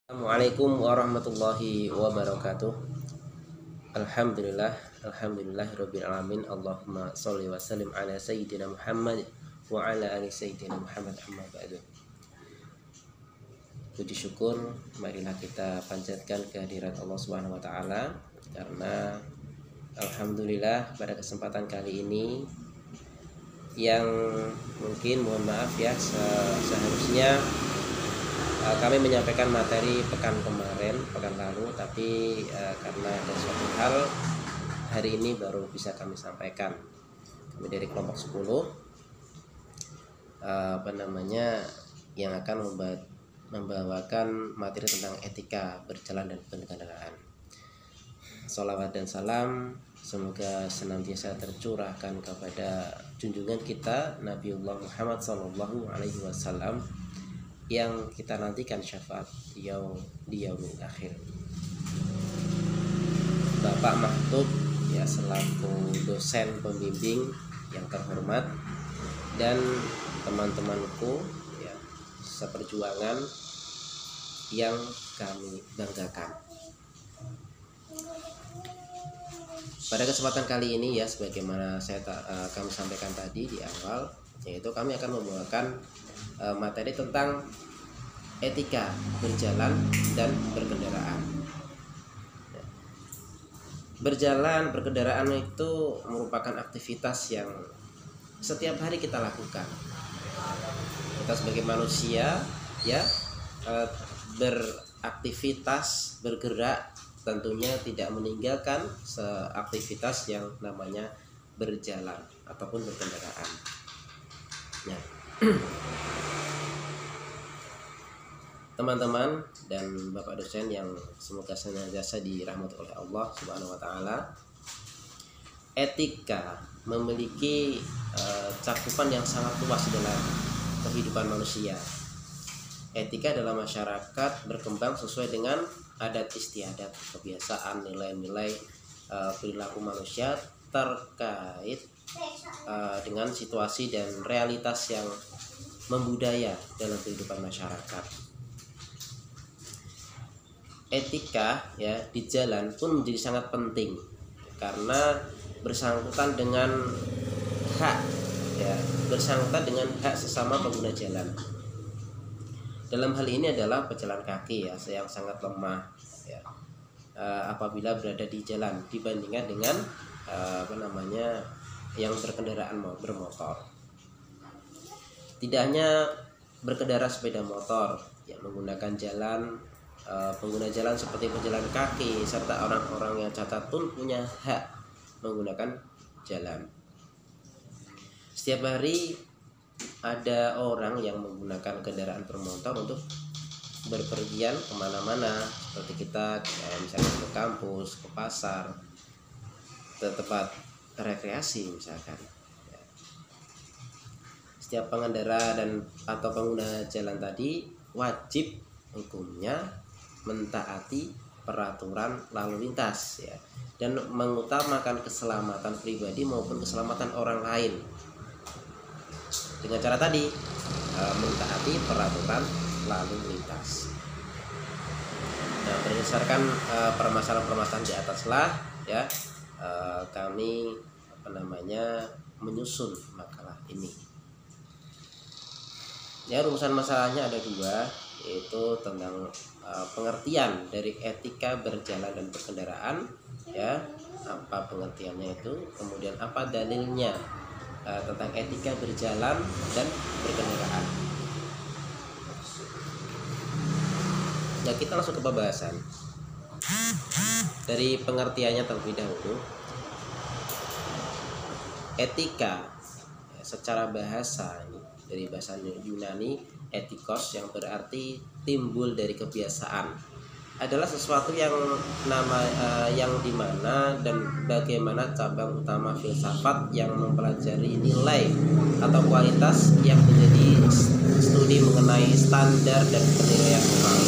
Assalamualaikum warahmatullahi wabarakatuh. Alhamdulillahirabbil alamin. Allahumma sholli wa sallim ala sayyidina Muhammad wa ala ali sayyidina Muhammad, amma ba'du. Puji syukur marilah kita panjatkan kehadirat Allah Subhanahu wa taala, karena alhamdulillah pada kesempatan kali ini yang mungkin mohon maaf ya, seharusnya kami menyampaikan materi pekan lalu, tapi karena ada suatu hal, hari ini baru bisa kami sampaikan. Kami dari kelompok 10 yang akan membawakan materi tentang etika berjalan dan berkendaraan. Sholawat dan salam semoga senantiasa tercurahkan kepada junjungan kita Nabiullah Muhammad SAW, yang kita nantikan syafaat di yaumil akhir. Bapak Mahtub ya, selaku dosen pembimbing yang terhormat, dan teman-temanku ya, seperjuangan yang kami banggakan. Pada kesempatan kali ini ya, sebagaimana kami sampaikan tadi di awal, yaitu kami akan membawakan materi tentang etika berjalan dan berkendaraan. Berkendaraan itu merupakan aktivitas yang setiap hari kita lakukan. Kita sebagai manusia ya, beraktivitas, bergerak, tentunya tidak meninggalkan aktivitas yang namanya berjalan ataupun berkendaraan. Ya. Teman-teman dan Bapak dosen yang semoga senantiasa dirahmati oleh Allah Subhanahu wa taala, etika memiliki cakupan yang sangat luas dalam kehidupan manusia. Etika dalam masyarakat berkembang sesuai dengan adat istiadat, kebiasaan, nilai-nilai perilaku manusia terkait dengan situasi dan realitas yang membudaya dalam kehidupan masyarakat. Etika ya di jalan pun menjadi sangat penting, karena bersangkutan dengan hak sesama pengguna jalan. Dalam hal ini adalah pejalan kaki ya, yang sangat lemah ya, apabila berada di jalan dibandingkan dengan yang berkendaraan bermotor. Tidak hanya berkendara sepeda motor yang menggunakan jalan, pengguna jalan seperti pejalan kaki serta orang-orang yang cacat pun punya hak menggunakan jalan. Setiap hari ada orang yang menggunakan kendaraan bermotor untuk berpergian kemana-mana, seperti kita misalnya ke kampus, ke pasar, ke tempat rekreasi misalkan. Setiap pengendara atau pengguna jalan tadi wajib hukumnya mentaati peraturan lalu lintas ya, dan mengutamakan keselamatan pribadi maupun keselamatan orang lain dengan cara tadi mentaati peraturan lalu lintas. Nah, berdasarkan permasalahan-permasalahan di atas lah ya, kami menyusun makalah ini. Ya, rumusan masalahnya ada dua, yaitu tentang pengertian dari etika berjalan dan berkendaraan ya, apa pengertiannya itu, kemudian apa dalilnya tentang etika berjalan dan berkendaraan. Ya, kita langsung ke pembahasan. Dari pengertiannya terlebih dahulu, etika ya, secara bahasa ini dari bahasa Yunani etikos, yang berarti timbul dari kebiasaan, adalah sesuatu yang dimana dan bagaimana cabang utama filsafat yang mempelajari nilai atau kualitas yang menjadi studi mengenai standar dan penilaian moral.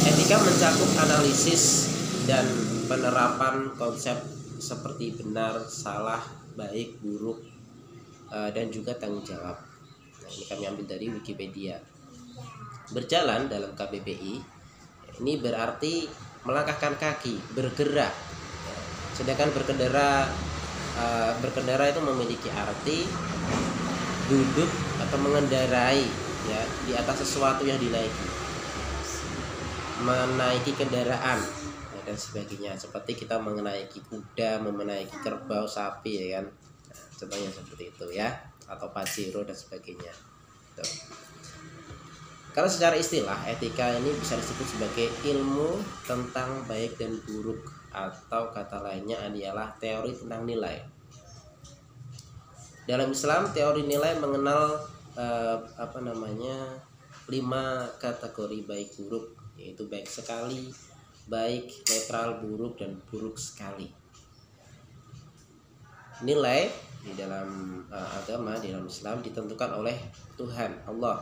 Etika mencakup analisis dan penerapan konsep seperti benar, salah, baik, buruk, dan juga tanggung jawab. Nah, ini kami ambil dari Wikipedia. Berjalan dalam KBBI ini berarti melangkahkan kaki, bergerak. Sedangkan berkendara itu memiliki arti duduk atau mengendarai, ya, di atas sesuatu yang dinaiki, menaiki kendaraan, ya, dan sebagainya. Seperti kita menaiki kuda, menaiki kerbau, sapi, ya kan. Nah, contohnya seperti itu ya, atau pajero dan sebagainya. Tuh. Kalau secara istilah, etika ini bisa disebut sebagai ilmu tentang baik dan buruk, atau kata lainnya adalah teori tentang nilai. Dalam Islam, teori nilai mengenal 5 kategori baik buruk, yaitu baik sekali, baik, netral, buruk, dan buruk sekali. Nilai di dalam agama, di dalam Islam ditentukan oleh Tuhan Allah,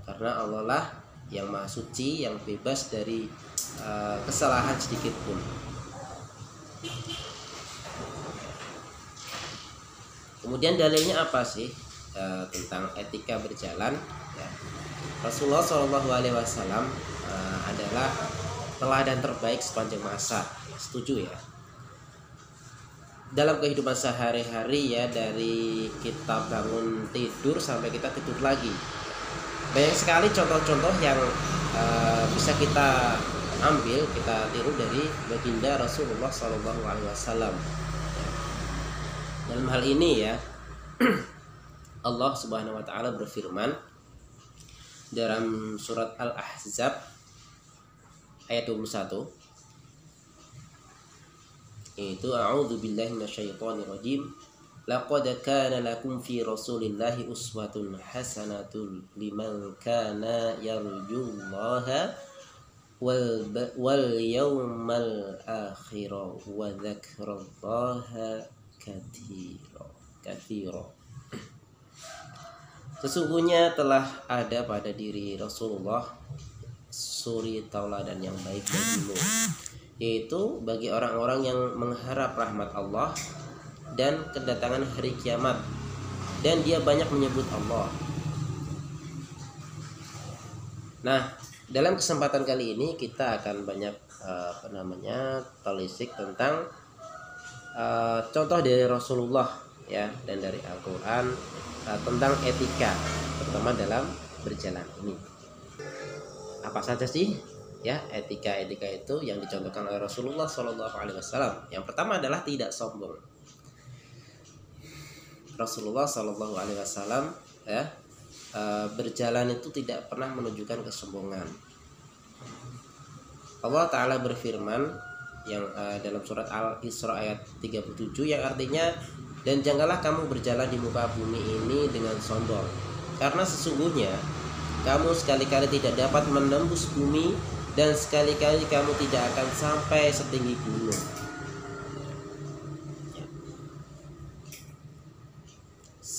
karena Allah lah yang maha suci, yang bebas dari kesalahan sedikit pun. Kemudian dalilnya apa sih tentang etika berjalan? Ya. Rasulullah SAW adalah teladan terbaik sepanjang masa. Setuju ya? Dalam kehidupan sehari-hari, ya, dari kita bangun tidur sampai kita tidur lagi, banyak sekali contoh-contoh yang bisa kita ambil, kita tiru dari baginda Rasulullah SAW. Dalam hal ini, ya, Allah Subhanahu wa taala berfirman dalam surat Al-Ahzab ayat 21, itu a'udzu billahi minasyaitonir rajim. Laqad kana lakum fi Rasulillahi uswatun hasanatun liman kana yarjullaha wal yawmal akhir wa dzakarallaha katsira. Sesungguhnya telah ada pada diri Rasulullah suri tauladan yang baik bagimu, yaitu bagi orang-orang yang mengharap rahmat Allah dan kedatangan hari kiamat, dan dia banyak menyebut Allah. Nah, dalam kesempatan kali ini kita akan banyak telisik tentang contoh dari Rasulullah, ya, dan dari Al-Quran tentang etika, terutama dalam berjalan ini. Apa saja sih, ya, etika itu yang dicontohkan oleh Rasulullah SAW? Yang pertama adalah tidak sombong. Rasulullah SAW, ya, berjalan itu tidak pernah menunjukkan kesombongan. Allah Ta'ala berfirman yang dalam surat Al-Isra ayat 37, yang artinya, dan janganlah kamu berjalan di muka bumi ini dengan sombong, karena sesungguhnya kamu sekali-kali tidak dapat menembus bumi, dan sekali-kali kamu tidak akan sampai setinggi gunung.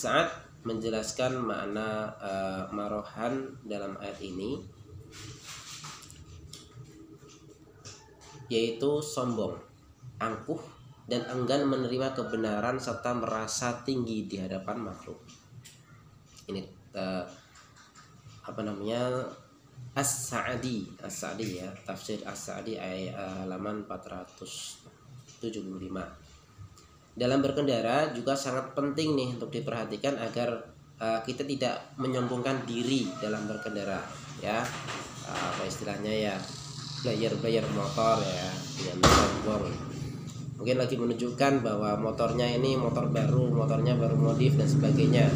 Saat menjelaskan makna marohan dalam ayat ini, yaitu sombong, angkuh, dan enggan menerima kebenaran serta merasa tinggi di hadapan makhluk. Ini As-Sa'di ya, tafsir As-Sa'di halaman 475. Dalam berkendara juga sangat penting nih untuk diperhatikan agar kita tidak menyombongkan diri dalam berkendara, ya. Apa istilahnya, ya, player motor, ya, yang sombong. Mungkin lagi menunjukkan bahwa motornya ini motor baru, motornya baru modif dan sebagainya.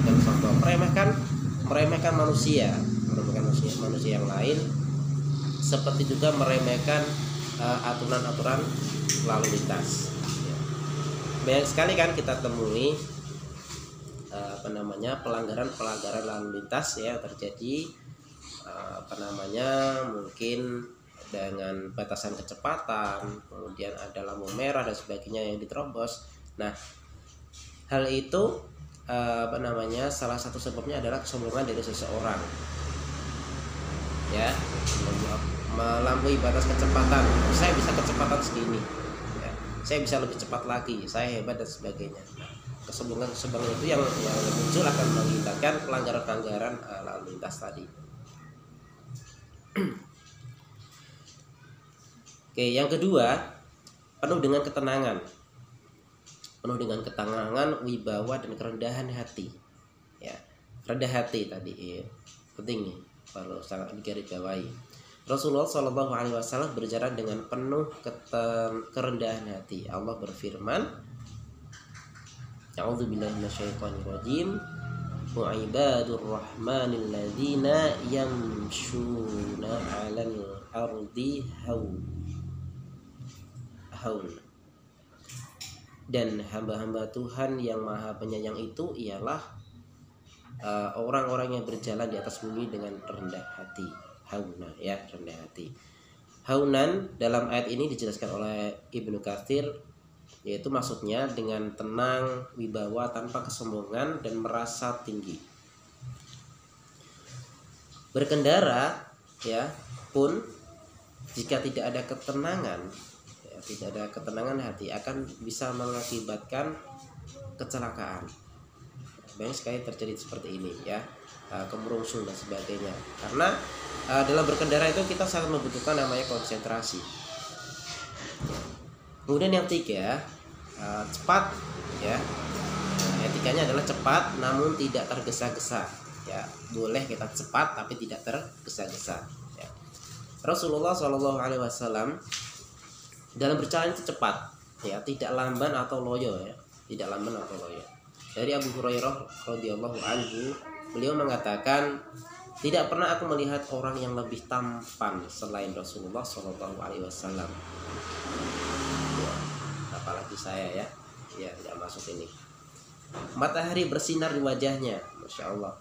Dan sombong, meremehkan manusia yang lain, seperti juga meremehkan aturan-aturan lalu lintas. Banyak sekali kan kita temui pelanggaran lalu lintas, ya, terjadi mungkin dengan batasan kecepatan, kemudian ada lampu merah dan sebagainya yang diterobos. Nah, hal itu salah satu sebabnya adalah kesombongan dari seseorang, ya, melampaui batas kecepatan. Saya bisa kecepatan segini, ya, saya bisa lebih cepat lagi, saya hebat dan sebagainya. Kesombongan itu yang muncul akan mengakibatkan pelanggaran lalu lintas tadi. Oke, yang kedua, penuh dengan ketenangan. Penuh dengan ketenangan, wibawa dan kerendahan hati. Ya, rendah hati tadi ya. Penting nih, perlu sangat digarisbawahi. Rasulullah Shallallahu Alaihi Wasallam berjalan dengan penuh kerendahan hati. Allah berfirman, A'udzubillahi minasyaitonirrajim. Wa ibadur rahmanil ladzina yamshuna 'alal ardi haun. Dan hamba-hamba Tuhan yang maha penyayang itu ialah orang-orang yang berjalan di atas bumi dengan rendah hati. Hauna, ya, rendah hati. Haunan dalam ayat ini dijelaskan oleh Ibnu Katsir, yaitu maksudnya dengan tenang, wibawa, tanpa kesombongan dan merasa tinggi. Berkendara ya pun jika tidak ada ketenangan, ya, tidak ada ketenangan hati, akan bisa mengakibatkan kecelakaan. Banyak sekali terjadi seperti ini ya, kemerungsung dan sebagainya. Karena dalam berkendara itu kita sangat membutuhkan namanya konsentrasi. Kemudian yang tiga, cepat ya. Etikanya adalah cepat namun tidak tergesa-gesa. Ya, boleh kita cepat tapi tidak tergesa-gesa. Ya. Rasulullah Shallallahu Alaihi Wasallam dalam berjalan itu cepat, ya, tidak lamban atau loyo, ya, tidak lamban atau loyo. Dari Abu Hurairah radhiyallahu anhu, beliau mengatakan, tidak pernah aku melihat orang yang lebih tampan selain Rasulullah Shallallahu Alaihi Wasallam. Ya, apalagi saya ya, tidak masuk ini. Matahari bersinar di wajahnya, masya Allah.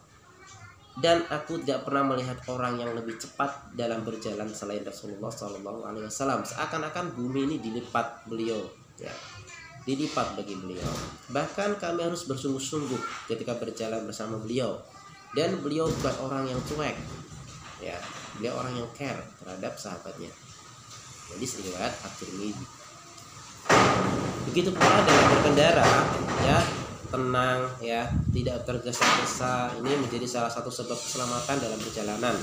Dan aku tidak pernah melihat orang yang lebih cepat dalam berjalan selain Rasulullah Shallallahu Alaihi Wasallam. Seakan-akan bumi ini dilipat beliau, ya, dilipat bagi beliau. Bahkan kami harus bersungguh-sungguh ketika berjalan bersama beliau. Dan beliau bukan orang yang cuek, ya, beliau orang yang care terhadap sahabatnya. Jadi riwayat At-Tirmidzi. Begitu pula dalam berkendara, ya, tenang, ya, tidak tergesa-gesa. Ini menjadi salah satu sebab keselamatan dalam perjalanan.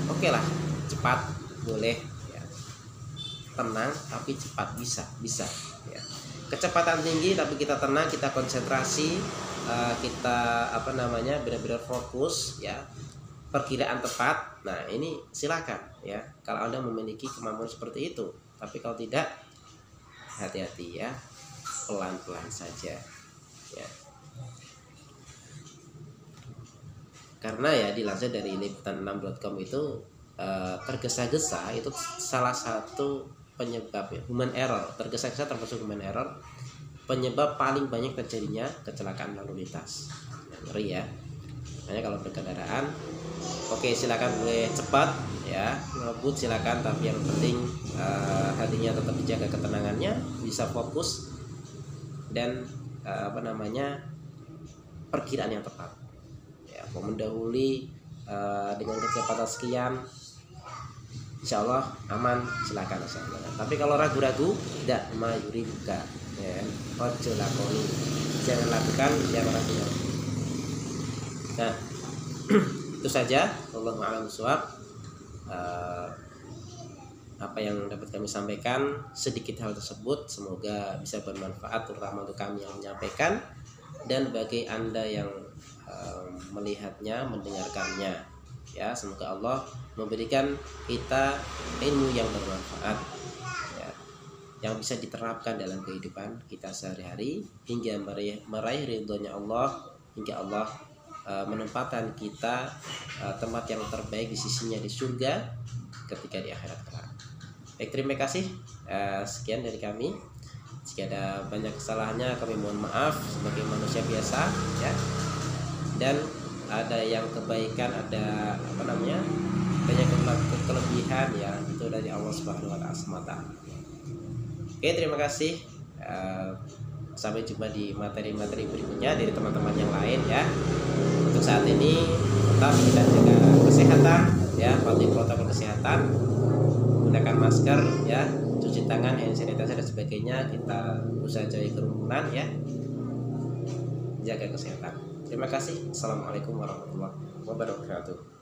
Oke lah, cepat boleh, ya. Tenang tapi cepat bisa, ya. Kecepatan tinggi tapi kita tenang, kita konsentrasi, kita benar-benar fokus, ya. Perkiraan tepat. Nah, ini silakan, ya. Kalau Anda memiliki kemampuan seperti itu. Tapi kalau tidak, hati-hati, ya. Pelan-pelan saja, ya. Karena ya dilansir dari liputan6.com itu tergesa-gesa itu salah satu penyebab, ya, human error. Tergesa-gesa termasuk human error, penyebab paling banyak terjadinya kecelakaan lalu lintas. Ngeri ya. Makanya kalau berkendaraan, oke, silakan boleh cepat, ya, ngebut silakan, tapi yang penting hatinya tetap dijaga ketenangannya, bisa fokus dan perkiraan yang tepat, ya. Mau mendahului dengan kecepatan sekian, insya Allah aman, silakan. Tapi kalau ragu-ragu, tidak mayuri buka, ya, ojo lakoni, jangan lakukan, jangan ragu. Nah, itu saja. Wallahu a'lam bishawab. Apa yang dapat kami sampaikan, sedikit hal tersebut semoga bisa bermanfaat terutama untuk kami yang menyampaikan dan bagi Anda yang melihatnya, mendengarkannya, ya. Semoga Allah memberikan kita ilmu yang bermanfaat, ya, yang bisa diterapkan dalam kehidupan kita sehari-hari hingga meraih ridhonya Allah, hingga Allah menempatkan kita tempat yang terbaik di sisinya di surga ketika di akhirat kelak. Baik, terima kasih. Sekian dari kami. Jika ada banyak kesalahannya kami mohon maaf sebagai manusia biasa, ya. Dan ada yang kebaikan, ada banyak kelebihan, ya, itu dari Allah Subhanahu wa taala semata. Oke, terima kasih. Sampai jumpa di materi-materi berikutnya dari teman-teman yang lain, ya. Untuk saat ini tetap kita jaga kesehatan, ya, patuhi protokol kesehatan, gunakan masker, ya, cuci tangan, hand sanitizer dan sebagainya. Kita berusaha jauhi kerumunan, ya, jaga kesehatan. Terima kasih. Assalamualaikum warahmatullahi wabarakatuh.